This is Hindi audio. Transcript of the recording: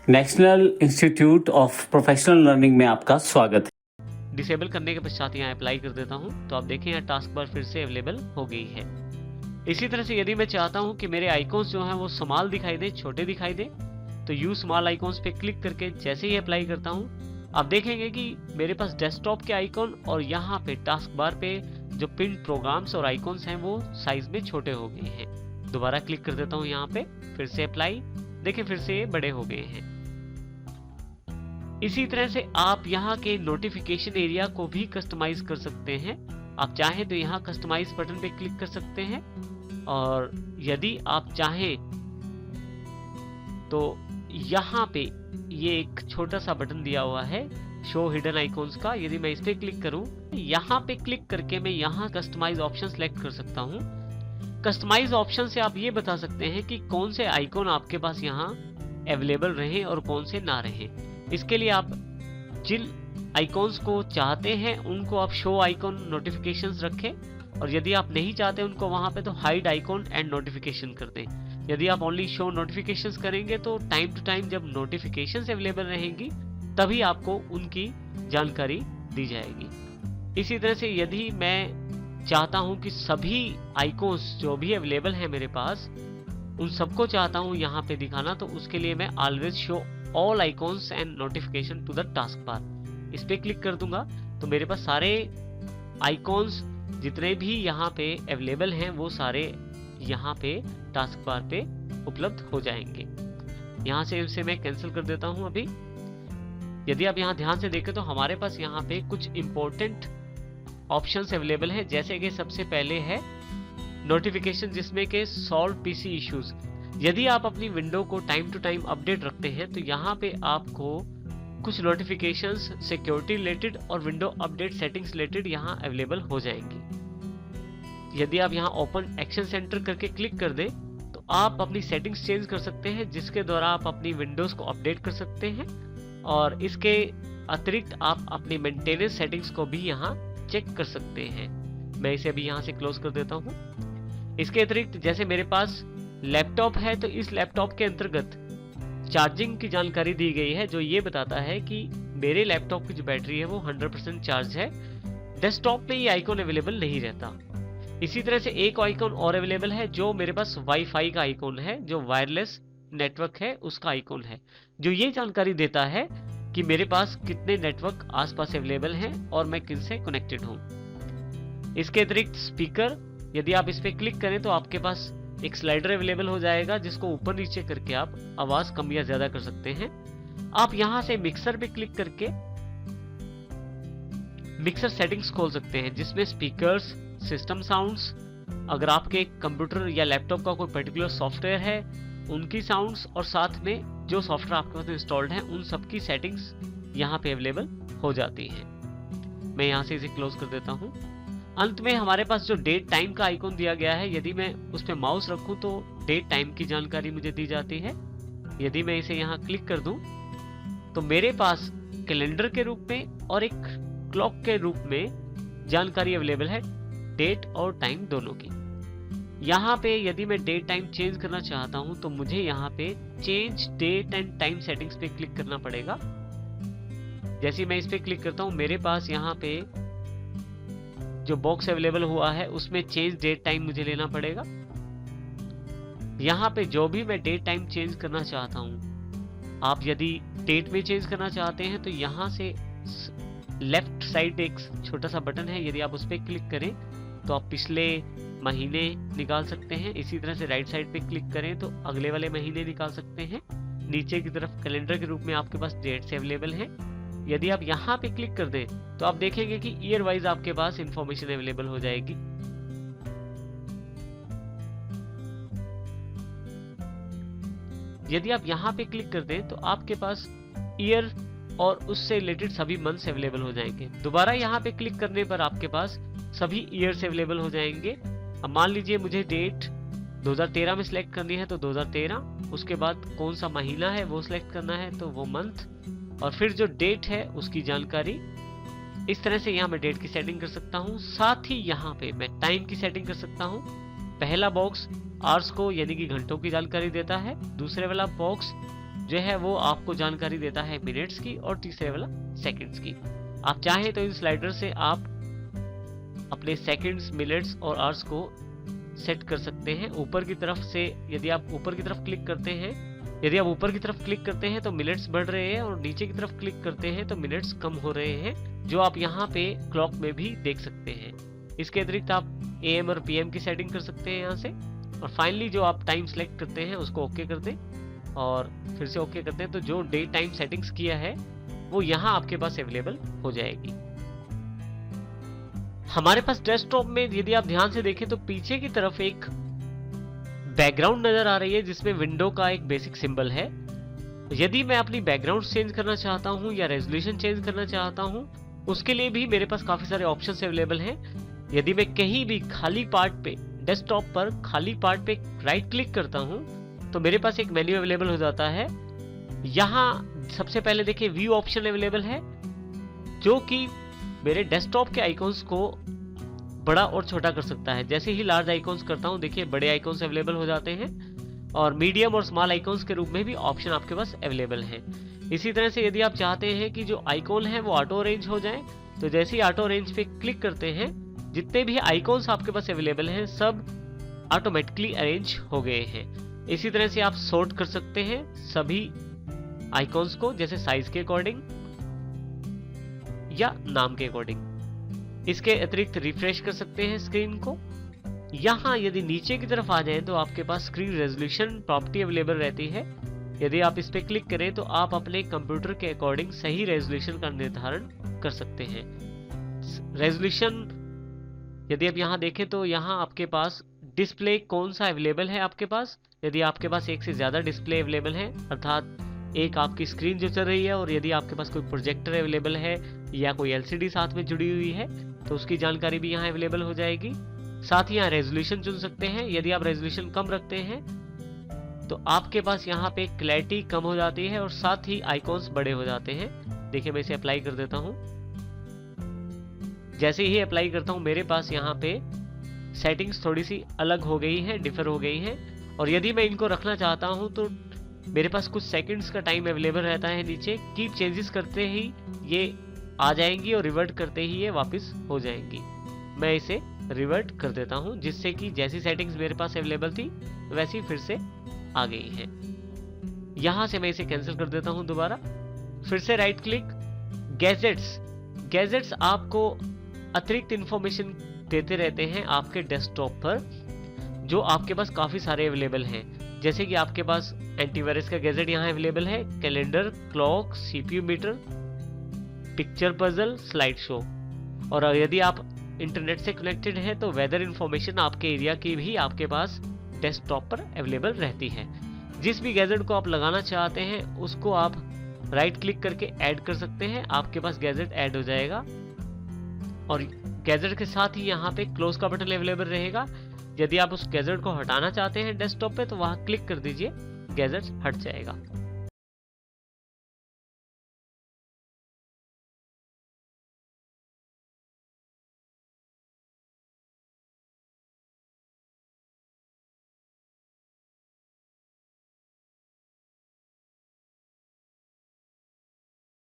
National institute of professional learning में आपका स्वागत है। डिसेबल करने के पश्चात यहाँ अप्लाई कर देता हूँ तो आप देखें यहाँ टास्क बार फिर से अवेलेबल हो गई है। इसी तरह से यदि मैं चाहता हूँ कि मेरे आइकॉन्स जो हैं वो स्मॉल दिखाई दे, छोटे दिखाई दे, तो यूज स्मॉल आइकॉन्स पे क्लिक करके जैसे ही अप्लाई करता हूँ आप देखेंगे कि मेरे पास डेस्कटॉप के आइकॉन और यहाँ पे टास्क बार पे जो पिन प्रोग्राम्स और आइकॉन्स हैं वो साइज में छोटे हो गए हैं। दोबारा क्लिक कर देता हूँ यहाँ पे, फिर से अप्लाई, देखें फिर से ये बड़े हो गए हैं। इसी तरह से आप यहाँ के नोटिफिकेशन एरिया को भी कस्टमाइज कर सकते हैं। आप चाहें तो यहाँ कस्टमाइज बटन पे क्लिक कर सकते हैं और यदि आप चाहें तो यहाँ पे ये एक छोटा सा बटन दिया हुआ है शो हिडन आइकॉन्स का, यदि मैं इस पे क्लिक करूं, यहाँ पे क्लिक करके मैं यहाँ कस्टमाइज ऑप्शन सेलेक्ट कर सकता हूँ। कस्टमाइज ऑप्शन से आप ये बता सकते हैं कि कौन से आइकॉन आपके पास यहाँ अवेलेबल रहे और कौन से ना रहे। इसके लिए आप जिन आइकॉन्स को चाहते हैं उनको आप शो आइकॉन नोटिफिकेशंस रखें और यदि आप नहीं चाहते उनको वहां पे तो हाइड आइकॉन एंड नोटिफिकेशन कर दें। यदि आप ओनली शो नोटिफिकेशंस करेंगे तो टाइम टू टाइम जब नोटिफिकेशंस अवेलेबल रहेंगी तभी आपको उनकी जानकारी दी जाएगी। इसी तरह से यदि मैं चाहता हूं कि सभी आइकॉन्स जो भी अवेलेबल हैं मेरे पास उन सबको चाहता हूं यहाँ पे दिखाना, तो उसके लिए मैं always show all icons and notification to the task bar इस पे क्लिक कर दूंगा तो मेरे पास सारे आइकॉन्स जितने भी यहाँ पे अवेलेबल हैं वो सारे यहाँ पे टास्क बार पे उपलब्ध हो जाएंगे। यहाँ से इसे मैं कैंसिल कर देता हूँ अभी। यदि आप यहाँ ध्यान से देखें तो हमारे पास यहाँ पे कुछ इंपॉर्टेंट ऑप्शंस अवेलेबल है, जैसे कि सबसे पहले है नोटिफिकेशन जिसमें के सॉल्व पीसी इश्यूज। यदि आप अपनी विंडो को टाइम टू टाइम अपडेट रखते हैं तो यहाँ पे आपको कुछ नोटिफिकेशंस सिक्योरिटी रिलेटेड और विंडो अपडेट सेटिंग्स रिलेटेड यहाँ अवेलेबल हो जाएंगी। यदि आप यहाँ ओपन एक्शन सेंटर करके क्लिक कर दें तो आप अपनी सेटिंग्स चेंज कर सकते हैं, जिसके द्वारा आप अपनी विंडोज को अपडेट कर सकते हैं और इसके अतिरिक्त आप अपनी मेंटेनेंस सेटिंग्स को भी यहाँ चेक कर सकते हैं। मैं इसे अभी यहाँ से क्लोज कर देता हूँ। इसके अतिरिक्त जैसे मेरे पास लैपटॉप है तो इस लैपटॉप के अंतर्गत चार्जिंग की जानकारी दी गई है जो ये बताता है कि मेरे लैपटॉप की जो बैटरी है वो 100% चार्ज है। डेस्कटॉप पे ये आइकॉन अवेलेबल नहीं रहता। इसी तरह से एक आइकॉन और अवेलेबल है जो मेरे पास वाईफाई का आइकॉन है, जो वायरलेस नेटवर्क है उसका आइकॉन है, जो ये जानकारी देता है कि मेरे पास कितने नेटवर्क आसपास अवेलेबल हैं और मैं किन से कनेक्टेड हूँ। इसके अतिरिक्त स्पीकर, यदि आप इस पे क्लिक करें तो आपके पास एक स्लाइडर अवेलेबल हो जाएगा जिसको ऊपर नीचे करके आप आवाज कम या ज्यादा कर सकते हैं। आप यहां से मिक्सर पे क्लिक करके मिक्सर सेटिंग्स खोल सकते हैं जिसमें स्पीकर्स, सिस्टम साउंड्स, अगर आपके कंप्यूटर या लैपटॉप का कोई पर्टिकुलर सॉफ्टवेयर है उनकी साउंड्स और साथ में जो सॉफ्टवेयर आपके पास इंस्टॉल्ड है उन सबकी सेटिंग्स यहाँ पे अवेलेबल हो जाती है। मैं यहाँ से इसे क्लोज कर देता हूँ। अंत में हमारे पास जो डेट टाइम का आइकॉन दिया गया है, यदि मैं उस पर माउस रखूं तो डेट टाइम की जानकारी मुझे दी जाती है। यदि मैं इसे यहाँ क्लिक कर दूं तो मेरे पास कैलेंडर के रूप में और एक क्लॉक के रूप में जानकारी अवेलेबल है, डेट और टाइम दोनों की। यहाँ पे यदि मैं डेट टाइम चेंज करना चाहता हूँ तो मुझे यहाँ पे change date and time settings पे क्लिक करना पड़ेगा। जैसे मैं इस पे क्लिक करता हूँ मेरे पास यहाँ पे जो बॉक्स अवेलेबल हुआ है उसमें चेंज डेट टाइम मुझे लेना पड़ेगा। यहाँ पे जो भी मैं डेट टाइम चेंज करना चाहता हूँ, आप यदि डेट में चेंज करना चाहते हैं तो यहाँ से लेफ्ट साइड एक छोटा सा बटन है, यदि आप उस पर क्लिक करें तो आप पिछले महीने निकाल सकते हैं। इसी तरह से राइट साइड पे क्लिक करें तो अगले वाले महीने निकाल सकते हैं। नीचे की तरफ कैलेंडर के रूप में आपके पास डेट्स अवेलेबल हैं। यदि आप यहाँ पे क्लिक कर दें तो आप देखेंगे कि ईयर वाइज आपके पास इंफॉर्मेशन अवेलेबल हो जाएगी। यदि आप यहाँ पे क्लिक कर दें तो आपके पास ईयर और उससे रिलेटेड सभी मंथ्स अवेलेबल हो जाएंगे। दोबारा यहाँ पे क्लिक करने पर आपके पास सभी ईयर्स अवेलेबल हो जाएंगे। अब मान लीजिए मुझे डेट 2013 में सिलेक्ट करनी है तो 2013, उसके बाद कौन सा महीना है वो सिलेक्ट करना है तो वो मंथ, और फिर जो डेट है उसकी जानकारी। इस तरह से यहाँ मैं डेट की सेटिंग कर सकता हूँ। साथ ही यहाँ पे मैं टाइम की सेटिंग कर सकता हूँ। पहला बॉक्स आवर्स को यानी कि घंटों की जानकारी देता है, दूसरे वाला बॉक्स जो है वो आपको जानकारी देता है मिनट्स की और तीसरे वाला सेकंड्स की। आप चाहें तो इन स्लाइडर से आप अपने सेकंड्स, मिनट्स और आवर्स को सेट कर सकते हैं। ऊपर की तरफ से यदि आप ऊपर की तरफ क्लिक करते हैं तो मिनट्स बढ़ रहे हैं, और नीचे की तरफ क्लिक करते हैं तो मिनट्स कम हो रहे हैं, जो आप यहाँ पे क्लॉक में भी देख सकते हैं। इसके अतिरिक्त आप AM और PM की सेटिंग कर सकते हैं यहाँ से। और फाइनली जो आप टाइम सेलेक्ट करते हैं उसको ओके कर दें और फिर से ओके करते हैं, तो जो डे टाइम सेटिंग्स किया है वो यहाँ आपके पास अवेलेबल हो जाएगी। हमारे पास डेस्कटॉप में यदि आप ध्यान से देखें तो पीछे की तरफ एक बैकग्राउंड नजर आ रही है जिसमें विंडो का एक बेसिक सिंबल है। यदि मैं अपनी बैकग्राउंड चेंज करना चाहता हूं या रेजोल्यूशन चेंज करना चाहता हूं, उसके लिए भी मेरे पास काफी सारे ऑप्शंस अवेलेबल हैं। यदि मैं कहीं भी खाली पार्ट पे, डेस्कटॉप पर खाली पार्ट पे राइट क्लिक करता हूं तो मेरे पास एक मेन्यू अवेलेबल हो जाता है। यहाँ सबसे पहले देखिए व्यू ऑप्शन अवेलेबल है, जो कि मेरे डेस्कटॉप के आइकॉन्स को बड़ा और छोटा कर सकता है। जैसे ही लार्ज आइकॉन्स करता हूं, देखिए बड़े आइकॉन्स अवेलेबल हो जाते हैं, और मीडियम और स्मॉल आइकॉन्स के रूप में भी ऑप्शन आपके पास अवेलेबल है। इसी तरह से यदि आप चाहते हैं कि जो आइकॉन है वो ऑटो अरेंज हो जाए, तो जैसे ही ऑटो अरेंज पे क्लिक करते हैं, जितने भी आइकॉन्स आपके पास अवेलेबल हैं सब ऑटोमेटिकली अरेंज हो गए हैं। इसी तरह से आप सॉर्ट कर सकते हैं सभी आइकॉन्स को, जैसे साइज के अकॉर्डिंग या नाम के अकॉर्डिंग। इसके अतिरिक्त रिफ्रेश कर सकते हैं स्क्रीन को। यहाँ यदि नीचे की तरफ आ जाएं तो आपके पास स्क्रीन रेजोल्यूशन प्रॉपर्टी अवेलेबल रहती है। यदि आप इस पे क्लिक करें तो आप अपने कंप्यूटर के अकॉर्डिंग सही रेजोल्यूशन का निर्धारण कर सकते हैं। रेजोल्यूशन यदि आप यहाँ देखें तो यहाँ आपके पास डिस्प्ले कौन सा अवेलेबल है आपके पास। यदि आपके पास एक से ज्यादा डिस्प्ले अवेलेबल है, अर्थात एक आपकी स्क्रीन जो चल रही है, और यदि आपके पास कोई प्रोजेक्टर अवेलेबल है या कोई LCD साथ में जुड़ी हुई है तो उसकी जानकारी भी यहाँ अवेलेबल हो जाएगी। साथ ही यहाँ रेजोल्यूशन चुन सकते हैं। यदि आप रेजोल्यूशन कम रखते हैं तो आपके पास यहाँ पे क्लैरिटी कम हो जाती है और साथ ही आइकॉन्स बड़े हो जाते हैं। देखिए मैं इसे अप्लाई कर देता हूँ। जैसे ही अप्लाई करता हूँ मेरे पास यहाँ पे सेटिंग्स थोड़ी सी अलग हो गई है, डिफर हो गई है। और यदि मैं इनको रखना चाहता हूँ तो मेरे पास कुछ सेकंड्स का टाइम अवेलेबल रहता है नीचे। कीप चेंजेस करते ही ये आ जाएंगी और रिवर्ट करते ही ये वापस हो जाएंगी। मैं इसे रिवर्ट कर देता हूं, जिससे कि जैसी सेटिंग्स मेरे पास अवेलेबल थी वैसी फिर से आ गई हैं। यहां से मैं इसे कैंसिल कर देता हूं दोबारा। फिर से राइट क्लिक, गैजेट्स आपको अतिरिक्त इंफॉर्मेशन देते रहते हैं आपके डेस्कटॉप पर, जो आपके पास काफी सारे अवेलेबल हैं। जैसे कि आपके पास एंटीवायरस का गैजेट यहाँ अवेलेबल है, calendar, clock, CPU meter, picture puzzle, slide show. और यदि आप इंटरनेट से कनेक्टेड है तो वेदर इंफॉर्मेशन आपके एरिया की भी आपके पास डेस्कटॉप पर अवेलेबल रहती है। जिस भी गैजेट को आप लगाना चाहते हैं उसको आप राइट क्लिक करके ऐड कर सकते हैं, आपके पास गैजेट ऐड हो जाएगा। और गैजेट के साथ ही यहाँ पे क्लोज का बटन अवेलेबल रहेगा। यदि आप उस गैजेट को हटाना चाहते हैं डेस्कटॉप पे तो वहां क्लिक कर दीजिए, गैजेट हट जाएगा।